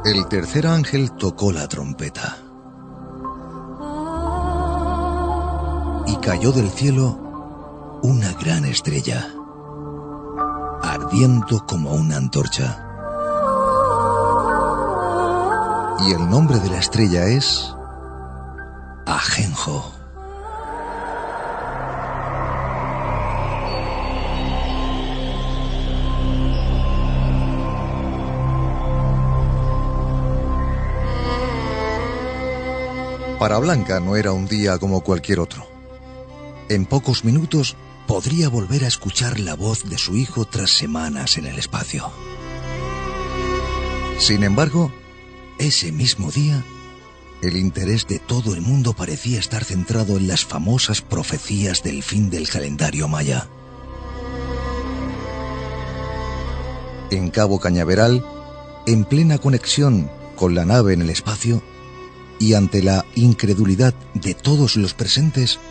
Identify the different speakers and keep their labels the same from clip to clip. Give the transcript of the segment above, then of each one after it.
Speaker 1: El tercer ángel tocó la trompeta y cayó del cielo una gran estrella, ardiendo como una antorcha. Y el nombre de la estrella es Ajenjo. Para Blanca no era un día como cualquier otro. En pocos minutos podría volver a escuchar la voz de su hijo tras semanas en el espacio. Sin embargo, ese mismo día, el interés de todo el mundo parecía estar centrado en las famosas profecías del fin del calendario maya. En Cabo Cañaveral, en plena conexión con la nave en el espacio, y ante la incredulidad de todos los presentes,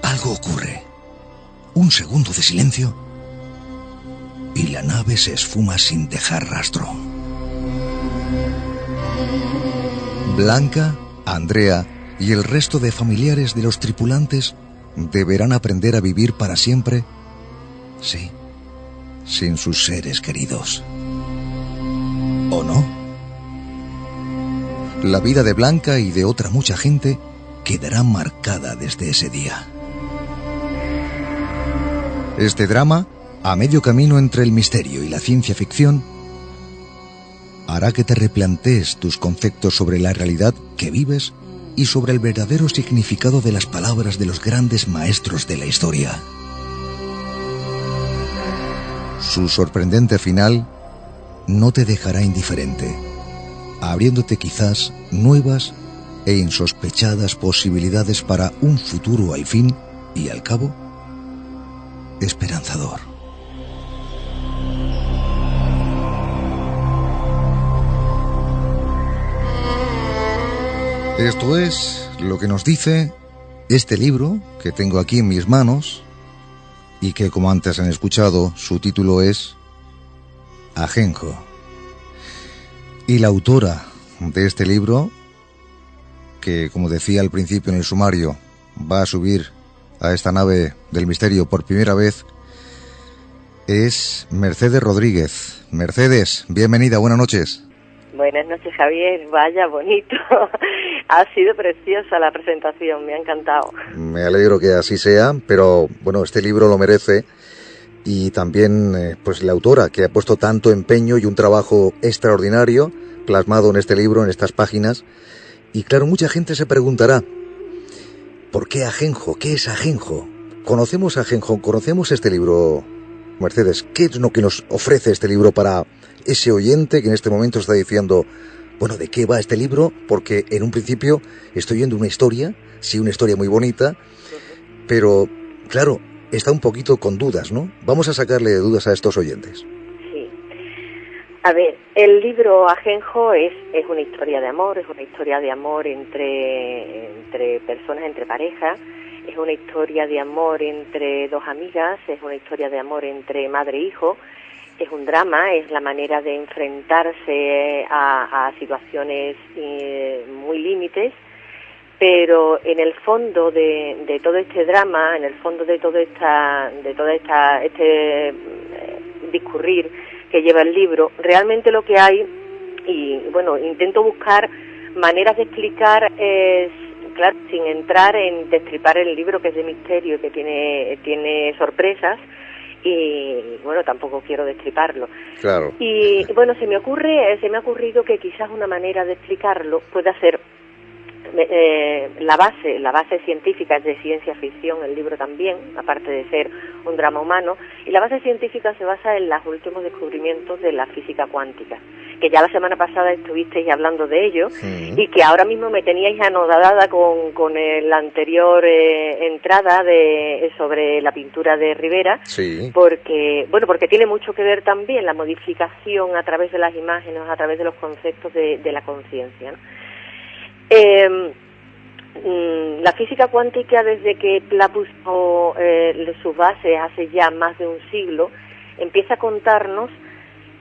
Speaker 1: algo ocurre. Un segundo de silencio y la nave se esfuma sin dejar rastro. Blanca, Andrea y el resto de familiares de los tripulantes deberán aprender a vivir para siempre, sí, sin sus seres queridos. ¿O no? La vida de Blanca y de otra mucha gente quedará marcada desde ese día. Este drama, a medio camino entre el misterio y la ciencia ficción, hará que te replantees tus conceptos sobre la realidad que vives y sobre el verdadero significado de las palabras de los grandes maestros de la historia. Su sorprendente final no te dejará indiferente, abriéndote quizás nuevas e insospechadas posibilidades para un futuro al fin y al cabo esperanzador. Esto es lo que nos dice este libro que tengo aquí en mis manos y que, como antes han escuchado, su título es Ajenjo. Y la autora de este libro, que como decía al principio en el sumario, va a subir a esta nave del misterio por primera vez, es Mercedes Rodríguez. Mercedes, bienvenida, buenas noches.
Speaker 2: Buenas noches, Javier. Vaya, bonito. Ha sido preciosa la presentación, me ha encantado.
Speaker 1: Me alegro que así sea, pero bueno, este libro lo merece. Y también pues la autora, que ha puesto tanto empeño y un trabajo extraordinario plasmado en este libro, en estas páginas. Y claro, mucha gente se preguntará, ¿por qué Ajenjo? ¿Qué es Ajenjo? ¿Conocemos Ajenjo? ¿Conocemos este libro, Mercedes? ¿Qué es lo que nos ofrece este libro para ese oyente que en este momento está diciendo, bueno, ¿de qué va este libro? Porque en un principio estoy viendo una historia, sí, una historia muy bonita, pero claro, está un poquito con dudas, ¿no? Vamos a sacarle dudas a estos oyentes.
Speaker 2: Sí. A ver, el libro Ajenjo es una historia de amor, es una historia de amor entre personas, entre parejas, es una historia de amor entre dos amigas, es una historia de amor entre madre e hijo, es un drama, es la manera de enfrentarse a situaciones muy límites. Pero en el fondo de todo este drama, en el fondo de todo este discurrir que lleva el libro, realmente lo que hay, y bueno, intento buscar maneras de explicar, claro, sin entrar en destripar el libro, que es de misterio y que tiene sorpresas, y bueno, tampoco quiero destriparlo.
Speaker 1: Claro.
Speaker 2: Y bueno, se me ha ocurrido que quizás una manera de explicarlo pueda ser la base científica es de ciencia ficción, el libro también, aparte de ser un drama humano, y la base científica se basa en los últimos descubrimientos de la física cuántica, que ya la semana pasada estuvisteis hablando de ello, sí, y que ahora mismo me teníais anodada con la anterior entrada sobre la pintura de Rivera, sí, porque tiene mucho que ver también la modificación a través de las imágenes, a través de los conceptos de la conciencia, ¿no? La física cuántica, desde que la puso sus bases hace ya más de un siglo, empieza a contarnos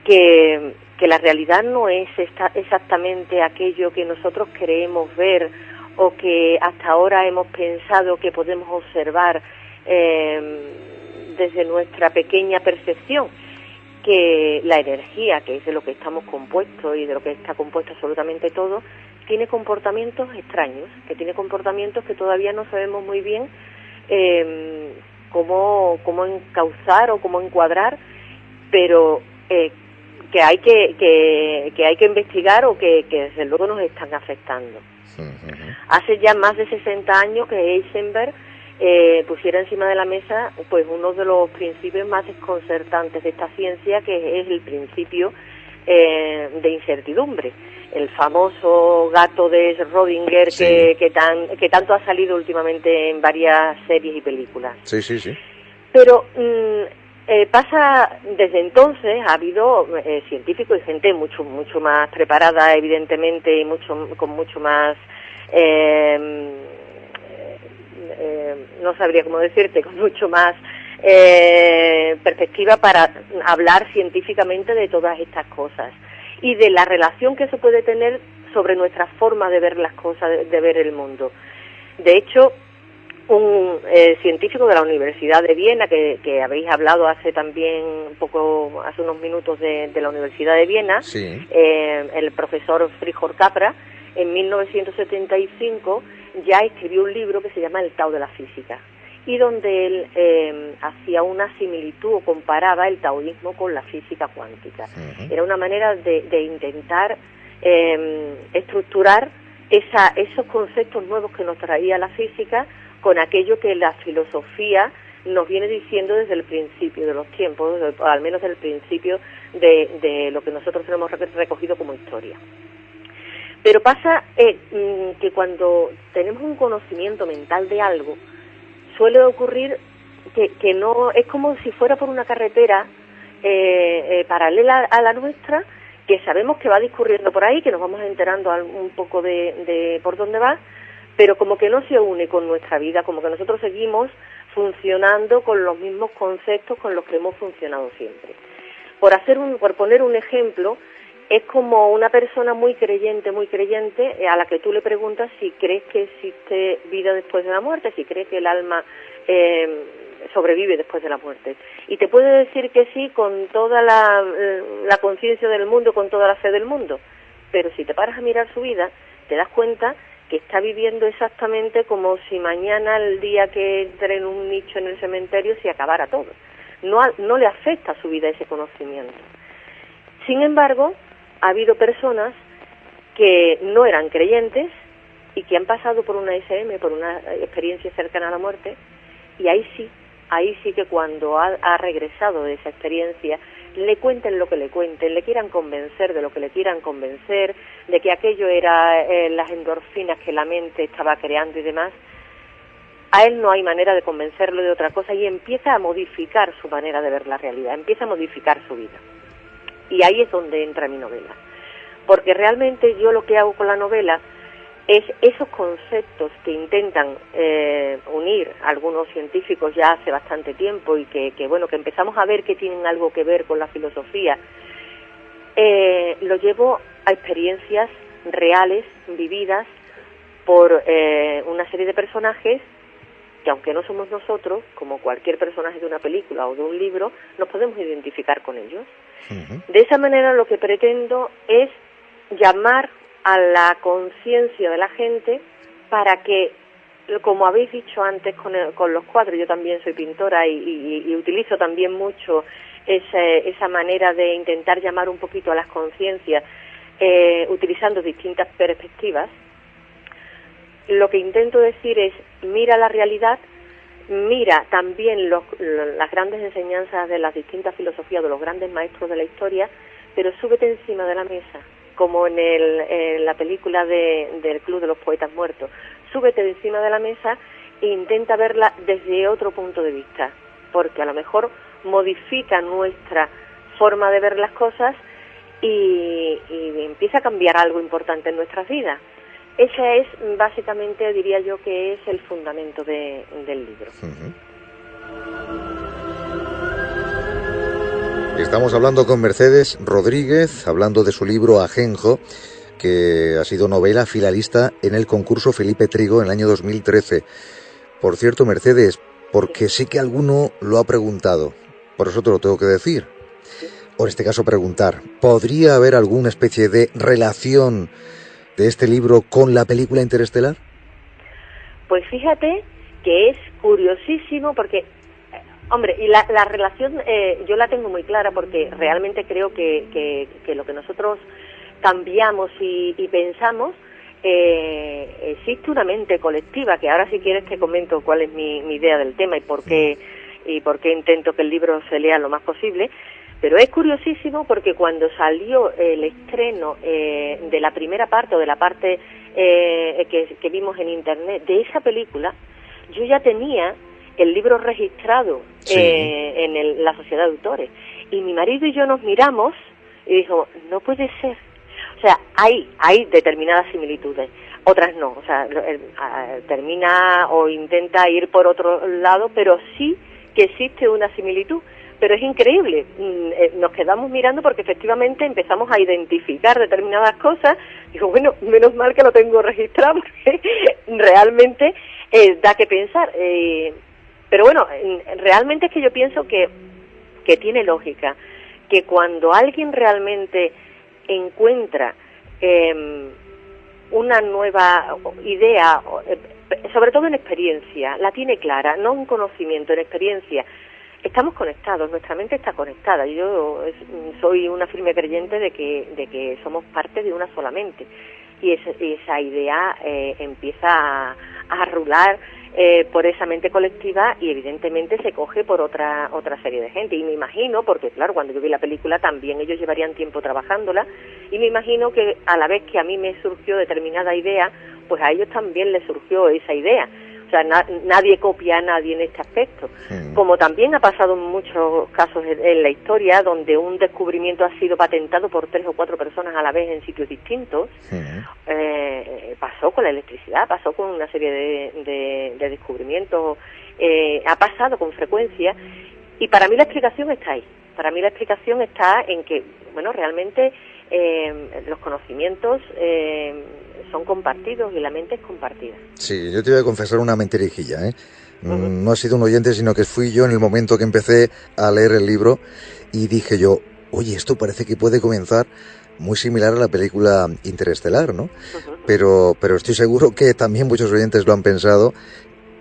Speaker 2: que la realidad no es exactamente aquello que nosotros queremos ver o que hasta ahora hemos pensado que podemos observar desde nuestra pequeña percepción, que la energía, que es de lo que estamos compuestos y de lo que está compuesto absolutamente todo, tiene comportamientos extraños, que tiene comportamientos que todavía no sabemos muy bien cómo encauzar o cómo encuadrar, pero que hay que investigar o que desde luego nos están afectando. Uh-huh. Hace ya más de 60 años que Heisenberg pusiera encima de la mesa pues uno de los principios más desconcertantes de esta ciencia, que es el principio de incertidumbre, el famoso gato de Schrödinger, sí, que tanto ha salido últimamente en varias series y películas.
Speaker 1: Sí, sí, sí.
Speaker 2: Pero pasa, desde entonces ha habido científicos y gente mucho más preparada, evidentemente, y con mucho más no sabría cómo decirte, con mucho más perspectiva para hablar científicamente de todas estas cosas y de la relación que se puede tener sobre nuestra forma de ver las cosas, de ver el mundo. De hecho, un científico de la Universidad de Viena, que habéis hablado hace unos minutos de la Universidad de Viena,
Speaker 1: sí,
Speaker 2: el profesor Frijol Capra, en 1975 ya escribió un libro que se llama El Tao de la Física, y donde él hacía una similitud o comparaba el taoísmo con la física cuántica. Uh-huh. Era una manera de intentar estructurar esos conceptos nuevos que nos traía la física con aquello que la filosofía nos viene diciendo desde el principio de los tiempos, o al menos desde el principio de lo que nosotros tenemos recogido como historia. Pero pasa que cuando tenemos un conocimiento mental de algo, suele ocurrir que no, es como si fuera por una carretera paralela a la nuestra, que sabemos que va discurriendo por ahí, que nos vamos enterando un poco de por dónde va, pero como que no se une con nuestra vida, como que nosotros seguimos funcionando con los mismos conceptos con los que hemos funcionado siempre. Por poner un ejemplo, es como una persona muy creyente, a la que tú le preguntas si crees que existe vida después de la muerte, si crees que el alma sobrevive después de la muerte. Y te puede decir que sí con toda la conciencia del mundo, con toda la fe del mundo. Pero si te paras a mirar su vida, te das cuenta que está viviendo exactamente como si mañana, el día que entre en un nicho en el cementerio, se acabara todo. No le afecta a su vida ese conocimiento. Sin embargo, ha habido personas que no eran creyentes y que han pasado por una SM, por una experiencia cercana a la muerte, y ahí sí que cuando ha regresado de esa experiencia, le cuenten lo que le cuenten, le quieran convencer de lo que le quieran convencer, de que aquello era las endorfinas que la mente estaba creando y demás, a él no hay manera de convencerlo de otra cosa y empieza a modificar su manera de ver la realidad, empieza a modificar su vida. Y ahí es donde entra mi novela. Porque realmente yo lo que hago con la novela es esos conceptos que intentan unir algunos científicos ya hace bastante tiempo y que empezamos a ver que tienen algo que ver con la filosofía, lo llevo a experiencias reales, vividas por una serie de personajes que, aunque no somos nosotros, como cualquier personaje de una película o de un libro, nos podemos identificar con ellos. Uh-huh. De esa manera lo que pretendo es llamar a la conciencia de la gente para que, como habéis dicho antes con los cuadros, yo también soy pintora y utilizo también mucho esa manera de intentar llamar un poquito a las conciencias utilizando distintas perspectivas. Lo que intento decir es, mira la realidad, mira también las grandes enseñanzas de las distintas filosofías de los grandes maestros de la historia, pero súbete encima de la mesa, como en la película del Club de los Poetas Muertos. Súbete encima de la mesa e intenta verla desde otro punto de vista, porque a lo mejor modifica nuestra forma de ver las cosas y empieza a cambiar algo importante en nuestras vidas. Ese es, básicamente, diría yo, que es el fundamento del libro.
Speaker 1: Uh-huh. Estamos hablando con Mercedes Rodríguez, hablando de su libro Ajenjo, que ha sido novela finalista en el concurso Felipe Trigo en el año 2013. Por cierto, Mercedes, porque sí que alguno lo ha preguntado, por eso te lo tengo que decir, o en este caso preguntar, ¿podría haber alguna especie de relación de este libro con la película Interestelar?
Speaker 2: Pues fíjate que es curiosísimo porque, hombre, y la relación yo la tengo muy clara porque realmente creo que lo que nosotros cambiamos y pensamos, existe una mente colectiva, que ahora si quieres te comento cuál es mi idea del tema y por qué intento que el libro se lea lo más posible. Pero es curiosísimo porque cuando salió el estreno de la primera parte o de la parte que vimos en internet de esa película, yo ya tenía el libro registrado en la Sociedad de Autores, y mi marido y yo nos miramos y dijo, no puede ser. O sea, hay determinadas similitudes, otras no, o sea, termina o intenta ir por otro lado, pero sí que existe una similitud. Pero es increíble, nos quedamos mirando porque efectivamente empezamos a identificar determinadas cosas. Digo, bueno, menos mal que lo tengo registrado, porque realmente da que pensar. Pero bueno, realmente es que yo pienso que tiene lógica, que cuando alguien realmente encuentra una nueva idea, sobre todo en experiencia, la tiene clara, no en conocimiento, en experiencia. Estamos conectados, nuestra mente está conectada. Yo soy una firme creyente de que somos parte de una sola mente, y esa idea empieza a rular por esa mente colectiva, y evidentemente se coge por otra serie de gente. Y me imagino, porque claro, cuando yo vi la película también ellos llevarían tiempo trabajándola, y me imagino que a la vez que a mí me surgió determinada idea, pues a ellos también les surgió esa idea. O sea, nadie copia a nadie en este aspecto. Como también ha pasado en muchos casos en la historia, donde un descubrimiento ha sido patentado por 3 o 4 personas a la vez en sitios distintos. Pasó con la electricidad, pasó con una serie de descubrimientos, ha pasado con frecuencia, y para mí la explicación está ahí. Para mí la explicación está en que, bueno, realmente los conocimientos son compartidos y la mente es compartida.
Speaker 1: Sí, yo te voy a confesar una mentirijilla, ¿eh? No ha sido un oyente, sino que fui yo en el momento que empecé a leer el libro, y dije yo, oye, esto parece que puede comenzar muy similar a la película Interestelar, ¿no? Pero estoy seguro que también muchos oyentes lo han pensado.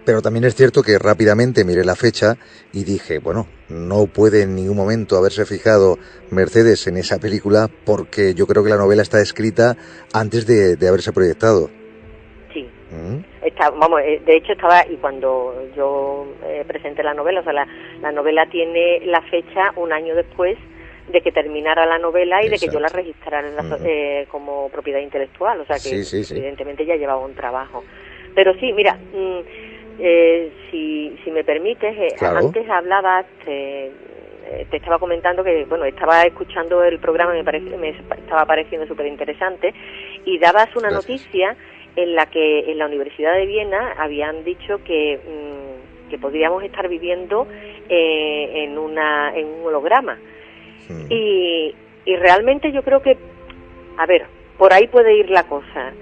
Speaker 1: Pero también es cierto que rápidamente miré la fecha y dije, bueno, no puede en ningún momento haberse fijado Mercedes en esa película, porque yo creo que la novela está escrita antes de haberse proyectado.
Speaker 2: Sí. De hecho estaba, y cuando yo presenté la novela, o sea, la novela tiene la fecha un año después de que terminara la novela y Exacto. De que yo la registrara como propiedad intelectual, o sea que evidentemente ya llevaba un trabajo. Pero sí, mira, si me permites, claro. Antes hablabas, te estaba comentando que, bueno, estaba escuchando el programa, me estaba pareciendo súper interesante, y dabas una noticia en la que en la Universidad de Viena habían dicho que podríamos estar viviendo en un holograma. Y realmente yo creo que, a ver, por ahí puede ir la cosa.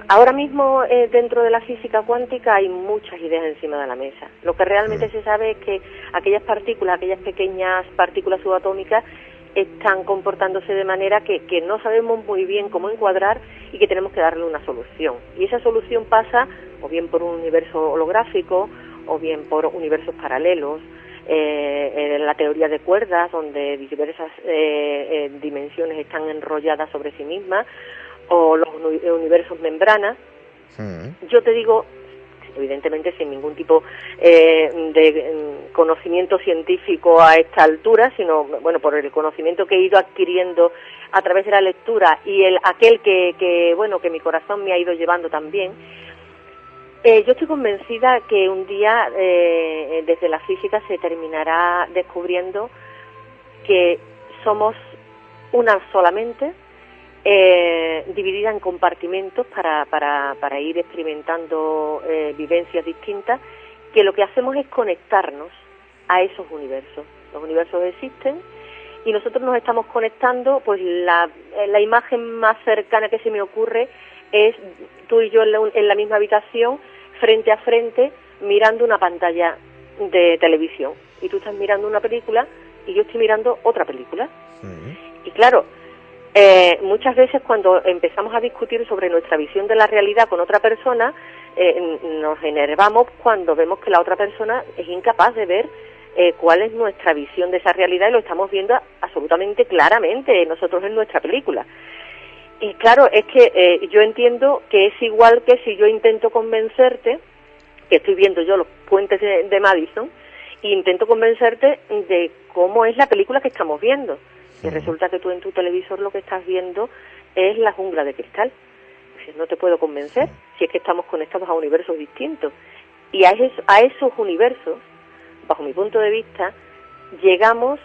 Speaker 2: Ahora mismo dentro de la física cuántica hay muchas ideas encima de la mesa. Lo que realmente se sabe es que aquellas pequeñas partículas subatómicas están comportándose de manera que no sabemos muy bien cómo encuadrar y que tenemos que darle una solución. Y esa solución pasa o bien por un universo holográfico o bien por universos paralelos, la teoría de cuerdas, donde diversas dimensiones están enrolladas sobre sí mismas, o los universos membrana. Yo te digo, evidentemente sin ningún tipo de conocimiento científico a esta altura, sino bueno, por el conocimiento que he ido adquiriendo a través de la lectura y aquel que mi corazón me ha ido llevando también. Yo estoy convencida que un día desde la física se terminará descubriendo que somos una solamente, dividida en compartimentos para ir experimentando vivencias distintas, que lo que hacemos es conectarnos a esos universos. Los universos existen y nosotros nos estamos conectando, pues la imagen más cercana que se me ocurre es tú y yo en la misma habitación, frente a frente, mirando una pantalla de televisión. Y tú estás mirando una película y yo estoy mirando otra película. Y claro, muchas veces cuando empezamos a discutir sobre nuestra visión de la realidad con otra persona, nos enervamos cuando vemos que la otra persona es incapaz de ver cuál es nuestra visión de esa realidad, y lo estamos viendo absolutamente claramente nosotros en nuestra película. Y claro, es que yo entiendo que es igual que si yo intento convencerte, que estoy viendo yo los puentes de Madison, e intento convencerte de cómo es la película que estamos viendo. Y resulta que tú en tu televisor lo que estás viendo es La jungla de cristal. No te puedo convencer, si es que estamos conectados a universos distintos. Y a esos universos, bajo mi punto de vista, llegamos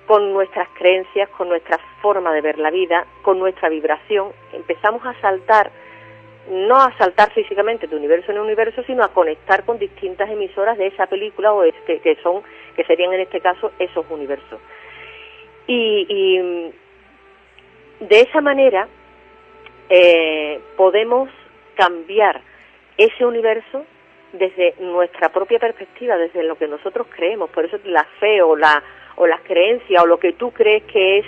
Speaker 2: con nuestras creencias, con nuestra forma de ver la vida, con nuestra vibración. Empezamos a saltar, no a saltar físicamente de universo en universo, sino a conectar con distintas emisoras de esa película, o que serían en este caso esos universos. Y de esa manera podemos cambiar ese universo desde nuestra propia perspectiva, desde lo que nosotros creemos. Por eso la fe o las creencias o lo que tú crees que es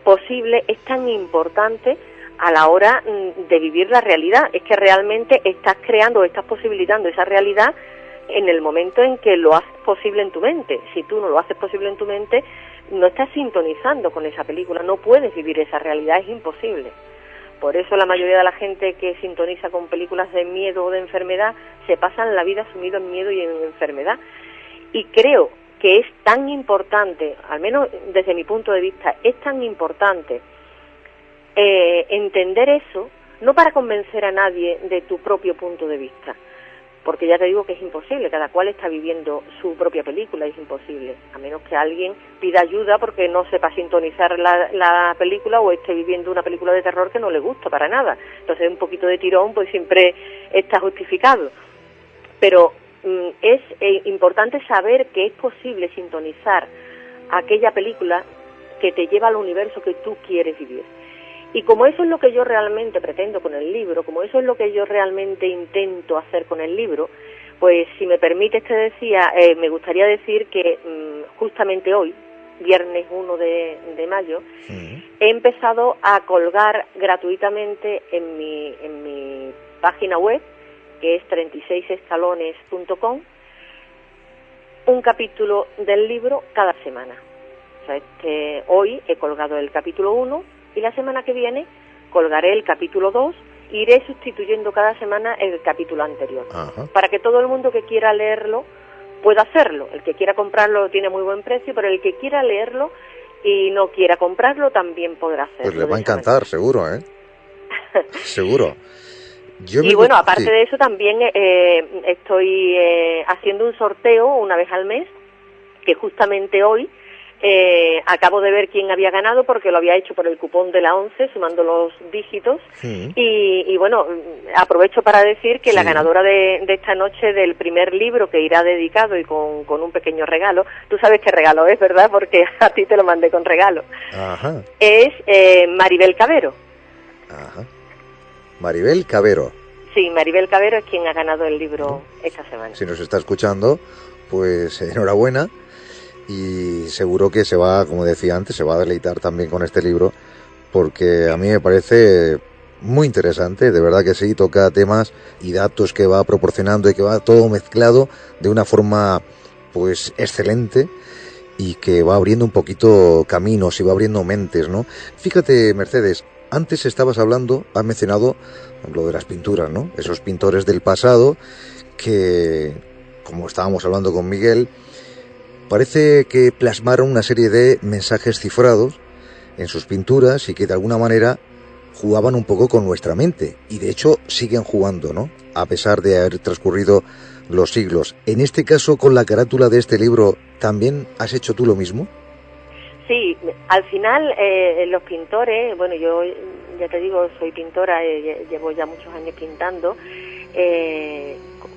Speaker 2: posible es tan importante a la hora de vivir la realidad. Es que realmente estás creando o estás posibilitando esa realidad en el momento en que lo haces posible en tu mente. Si tú no lo haces posible en tu mente, no estás sintonizando con esa película, no puedes vivir esa realidad, es imposible. Por eso la mayoría de la gente que sintoniza con películas de miedo o de enfermedad se pasan la vida sumido en miedo y en enfermedad. Y creo que es tan importante, al menos desde mi punto de vista, es tan importante entender eso, no para convencer a nadie de tu propio punto de vista, porque ya te digo que es imposible, cada cual está viviendo su propia película, es imposible, a menos que alguien pida ayuda porque no sepa sintonizar la película o esté viviendo una película de terror que no le gusta para nada. Entonces un poquito de tirón pues siempre está justificado. Pero es importante saber que es posible sintonizar aquella película que te lleva al universo que tú quieres vivir. Y como eso es lo que yo realmente pretendo con el libro, como eso es lo que yo realmente intento hacer con el libro, pues si me permites te decía, me gustaría decir que justamente hoy, viernes 1 de mayo, he empezado a colgar gratuitamente en mi página web, que es 36escalones.com, un capítulo del libro cada semana. O sea, hoy he colgado el capítulo 1, y la semana que viene colgaré el capítulo 2, iré sustituyendo cada semana el capítulo anterior. Ajá. Para que todo el mundo que quiera leerlo pueda hacerlo. El que quiera comprarlo tiene muy buen precio, pero el que quiera leerlo y no quiera comprarlo también podrá hacerlo.
Speaker 1: Pues le va a encantar, seguro, ¿eh? Seguro.
Speaker 2: Y bueno, aparte de eso también estoy haciendo un sorteo una vez al mes, que justamente hoy acabo de ver quién había ganado porque lo había hecho por el cupón de la 11, sumando los dígitos. Y bueno, aprovecho para decir que la ganadora de esta noche del primer libro, que irá dedicado y con un pequeño regalo, tú sabes qué regalo es, ¿verdad? Porque a ti te lo mandé con regalo. Ajá. Es Maribel Cabero.
Speaker 1: Ajá. Maribel Cabero.
Speaker 2: Sí, Maribel Cabero es quien ha ganado el libro esta semana.
Speaker 1: Si nos está escuchando, pues enhorabuena. Y seguro que se va, como decía antes, se va a deleitar también con este libro, porque a mí me parece muy interesante, de verdad que sí, toca temas y datos que va proporcionando y que va todo mezclado de una forma pues excelente y que va abriendo un poquito caminos y va abriendo mentes, ¿no? Fíjate, Mercedes, antes has mencionado lo de las pinturas, ¿no? Esos pintores del pasado que, como estábamos hablando con Miguel, parece que plasmaron una serie de mensajes cifrados en sus pinturas y que de alguna manera jugaban un poco con nuestra mente. Y de hecho siguen jugando, ¿no? A pesar de haber transcurrido los siglos. En este caso, con la carátula de este libro, ¿también has hecho tú lo mismo?
Speaker 2: Sí, al final los pintores, bueno, yo ya te digo, soy pintora, llevo ya muchos años pintando,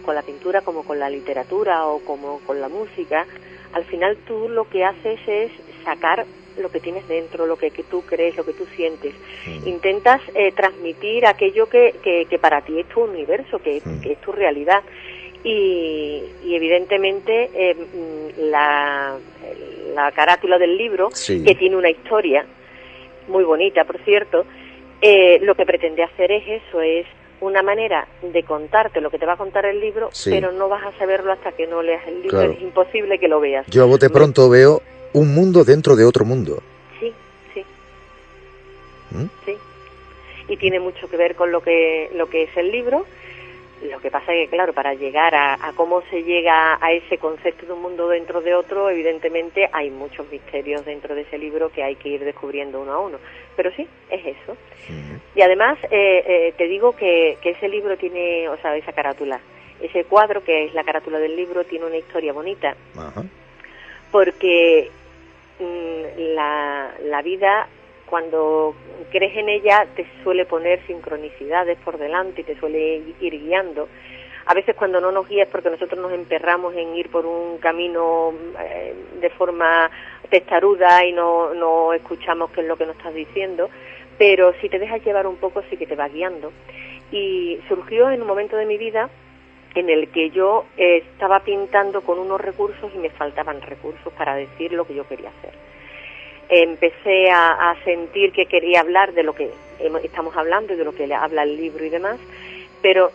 Speaker 2: con la pintura como con la literatura o como con la música. Al final tú lo que haces es sacar lo que tienes dentro, lo que tú crees, lo que tú sientes. Intentas transmitir aquello que para ti es tu universo, que es tu realidad. Y evidentemente la carátula del libro, que tiene una historia muy bonita, por cierto, lo que pretende hacer es eso, es una manera de contarte lo que te va a contar el libro, pero no vas a saberlo hasta que no leas el libro, es imposible que lo veas.
Speaker 1: Yo a bote pronto veo un mundo dentro de otro mundo.
Speaker 2: Sí. Y tiene mucho que ver con lo que es el libro. Lo que pasa es que, claro, para llegar a cómo se llega a ese concepto de un mundo dentro de otro, evidentemente hay muchos misterios dentro de ese libro que hay que ir descubriendo uno a uno. Pero sí, es eso. Y además, te digo que ese libro tiene, o sea, esa carátula, ese cuadro que es la carátula del libro, tiene una historia bonita. Porque la vida, cuando crees en ella, te suele poner sincronicidades por delante y te suele ir guiando. A veces cuando no nos guía es porque nosotros nos emperramos en ir por un camino de forma testaruda y no escuchamos qué es lo que nos estás diciendo, pero si te dejas llevar un poco sí que te va guiando. Y surgió en un momento de mi vida en el que yo estaba pintando con unos recursos y me faltaban recursos para decir lo que yo quería hacer. Empecé a sentir que quería hablar de lo que estamos hablando y de lo que habla el libro y demás, pero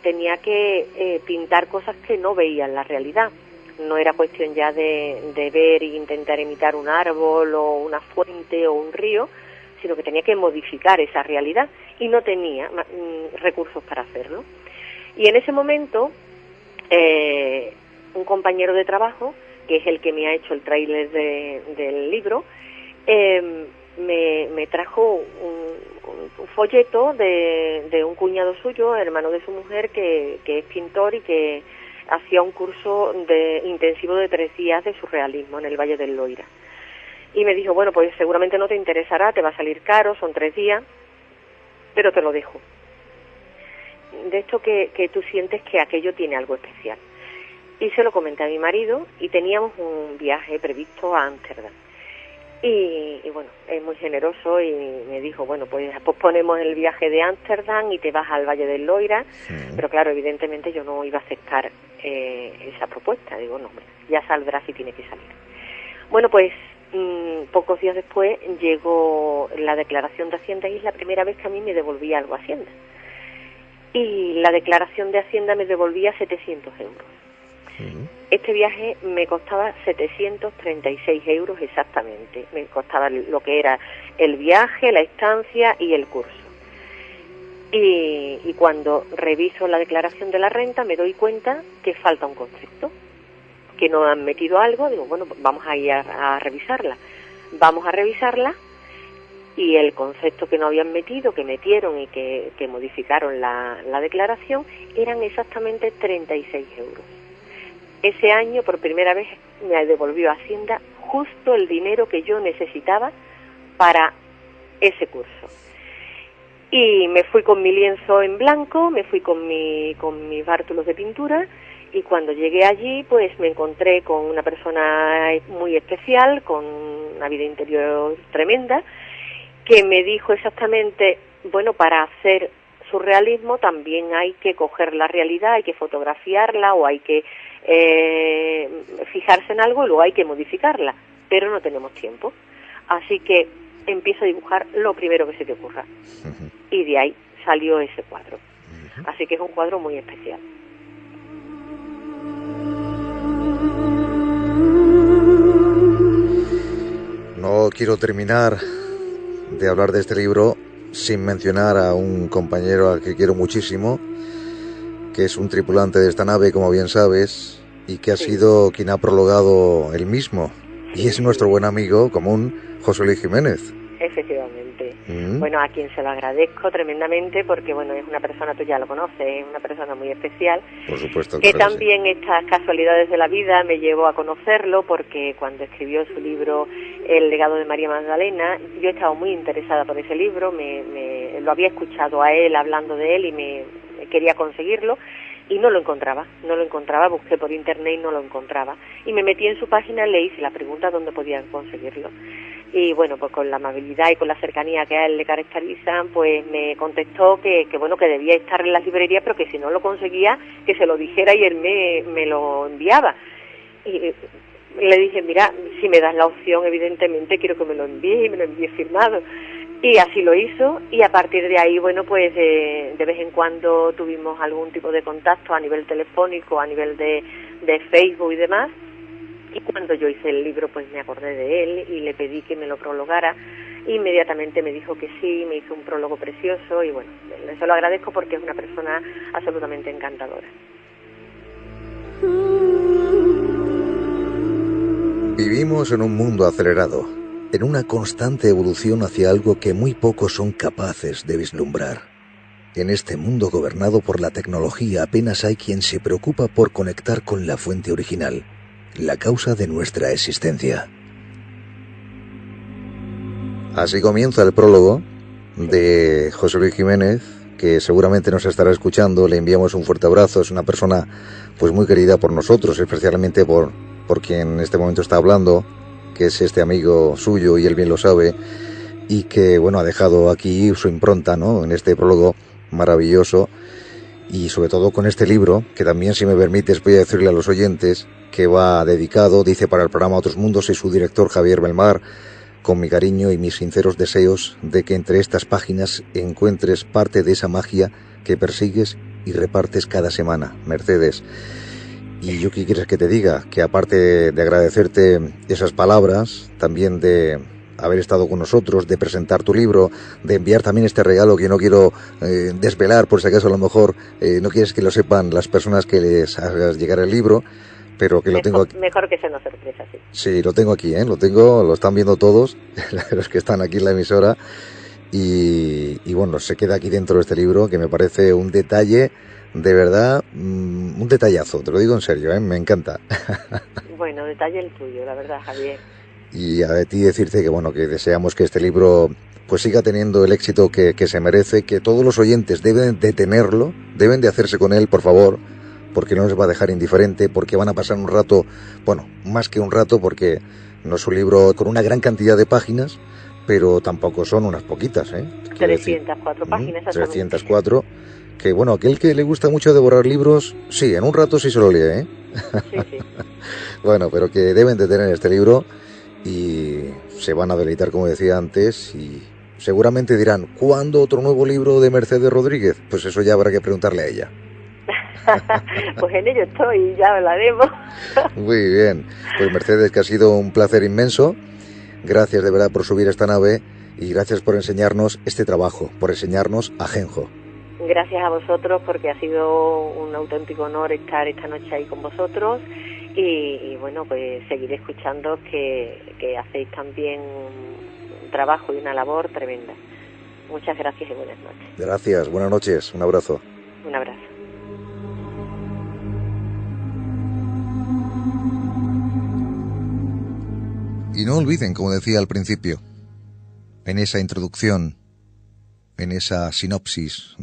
Speaker 2: tenía que pintar cosas que no veía en la realidad. No era cuestión ya de ver e intentar imitar un árbol o una fuente o un río, sino que tenía que modificar esa realidad y no tenía recursos para hacerlo. Y en ese momento, un compañero de trabajo, que es el que me ha hecho el tráiler del libro, me trajo un folleto de un cuñado suyo, hermano de su mujer, que es pintor y que hacía un curso intensivo de 3 días de surrealismo en el Valle del Loira. Y me dijo, bueno, pues seguramente no te interesará, te va a salir caro, son 3 días, pero te lo dejo. De esto que tú sientes que aquello tiene algo especial. Y se lo comenté a mi marido y teníamos un viaje previsto a Ámsterdam. Y bueno, es muy generoso y me dijo, bueno, pues posponemos el viaje de Ámsterdam y te vas al Valle del Loira. Pero claro, evidentemente yo no iba a aceptar esa propuesta. Digo, no, hombre, ya saldrá si tiene que salir. Bueno, pues pocos días después llegó la declaración de Hacienda y es la primera vez que a mí me devolvía algo Hacienda. Y la declaración de Hacienda me devolvía 700 euros. Este viaje me costaba 736 euros exactamente. Me costaba lo que era el viaje, la estancia y el curso. Y cuando reviso la declaración de la renta me doy cuenta que falta un concepto, que no han metido algo. Digo, bueno, vamos a ir a revisarla. Vamos a revisarla y el concepto que no habían metido, que metieron y que modificaron la declaración, eran exactamente 36 euros. Ese año, por primera vez, me devolvió Hacienda justo el dinero que yo necesitaba para ese curso. Y me fui con mi lienzo en blanco, me fui con mis bártulos de pintura, y cuando llegué allí, pues me encontré con una persona muy especial, con una vida interior tremenda, que me dijo exactamente, bueno, para hacer surrealismo también hay que coger la realidad, hay que fotografiarla o hay que fijarse en algo y luego hay que modificarla, pero no tenemos tiempo. Así que empiezo a dibujar lo primero que se te ocurra. Y de ahí salió ese cuadro. Así que es un cuadro muy especial.
Speaker 1: No quiero terminar de hablar de este libro sin mencionar a un compañero al que quiero muchísimo, que es un tripulante de esta nave, como bien sabes, y que ha sido quien ha prologado el mismo, y es nuestro buen amigo común, José Luis Jiménez.
Speaker 2: Efectivamente. Bueno, a quien se lo agradezco tremendamente porque, bueno, es una persona, tú ya lo conoces, es una persona muy especial.
Speaker 1: Por supuesto.
Speaker 2: Que también sí. Estas casualidades de la vida me llevó a conocerlo porque cuando escribió su libro El legado de María Magdalena, yo he estado muy interesada por ese libro, lo había escuchado a él hablando de él y me quería conseguirlo. y no lo encontraba, busqué por internet y no lo encontraba. Y me metí en su página, le hice la pregunta dónde podían conseguirlo. Y bueno, pues con la amabilidad y con la cercanía que a él le caracterizan, pues me contestó que bueno, que debía estar en las librerías, pero que si no lo conseguía, que se lo dijera y él me lo enviaba. Y le dije, mira, si me das la opción, evidentemente quiero que me lo envíe y me lo envíe firmado. Y así lo hizo, y a partir de ahí, bueno, pues de vez en cuando tuvimos algún tipo de contacto a nivel telefónico, a nivel de Facebook y demás. Y cuando yo hice el libro, pues me acordé de él y le pedí que me lo prologara. Inmediatamente me dijo que sí, me hizo un prólogo precioso y bueno, se lo agradezco porque es una persona absolutamente encantadora.
Speaker 1: Vivimos en un mundo acelerado, en una constante evolución hacia algo que muy pocos son capaces de vislumbrar. En este mundo gobernado por la tecnología apenas hay quien se preocupa por conectar con la fuente original, la causa de nuestra existencia. Así comienza el prólogo de José Luis Jiménez, que seguramente nos estará escuchando. Le enviamos un fuerte abrazo. Es una persona pues muy querida por nosotros, especialmente por quien en este momento está hablando, que es este amigo suyo y él bien lo sabe, y que bueno, ha dejado aquí su impronta, ¿no?, en este prólogo maravilloso, y sobre todo con este libro, que también, si me permites, voy a decirle a los oyentes que va dedicado, dice, para el programa Otros Mundos y su director Javier Belmar, con mi cariño y mis sinceros deseos de que entre estas páginas encuentres parte de esa magia que persigues y repartes cada semana. Mercedes. Y yo qué quieres que te diga, que aparte de agradecerte esas palabras, también de haber estado con nosotros, de presentar tu libro, de enviar también este regalo que no quiero desvelar, por si acaso a lo mejor no quieres que lo sepan las personas que les hagas llegar el libro, pero que lo tengo aquí.
Speaker 2: Mejor que sea una sorpresa, sí.
Speaker 1: Sí, lo tengo aquí, lo están viendo todos, los que están aquí en la emisora, y bueno, se queda aquí dentro de este libro, que me parece un detalle, de verdad, un detallazo, te lo digo en serio, me encanta.
Speaker 2: Bueno, detalle el tuyo, la verdad, Javier.
Speaker 1: Y a ti decirte que bueno, que deseamos que este libro pues siga teniendo el éxito que se merece, que todos los oyentes deben de tenerlo, deben de hacerse con él, por favor, porque no les va a dejar indiferente, porque van a pasar un rato, bueno, más que un rato, porque no es un libro con una gran cantidad de páginas, pero tampoco son unas poquitas,
Speaker 2: 304 páginas.
Speaker 1: 304, que bueno, aquel que le gusta mucho devorar libros, sí, en un rato sí se lo lee,
Speaker 2: Sí, sí.
Speaker 1: Bueno, pero que deben de tener este libro y se van a deleitar, como decía antes, y seguramente dirán, ¿cuándo otro nuevo libro de Mercedes Rodríguez? Pues eso ya habrá que preguntarle a ella.
Speaker 2: Pues en ello estoy, ya hablaremos.
Speaker 1: Muy bien, pues Mercedes, que ha sido un placer inmenso. Gracias de verdad por subir a esta nave y gracias por enseñarnos este trabajo, por enseñarnos Ajenjo.
Speaker 2: Gracias a vosotros, porque ha sido un auténtico honor estar esta noche ahí con vosotros y bueno, pues seguiré escuchando que hacéis también un trabajo y una labor tremenda. Muchas gracias y buenas noches.
Speaker 1: Gracias, buenas noches, un abrazo.
Speaker 2: Un abrazo.
Speaker 1: Y no olviden, como decía al principio, en esa introducción, en esa sinopsis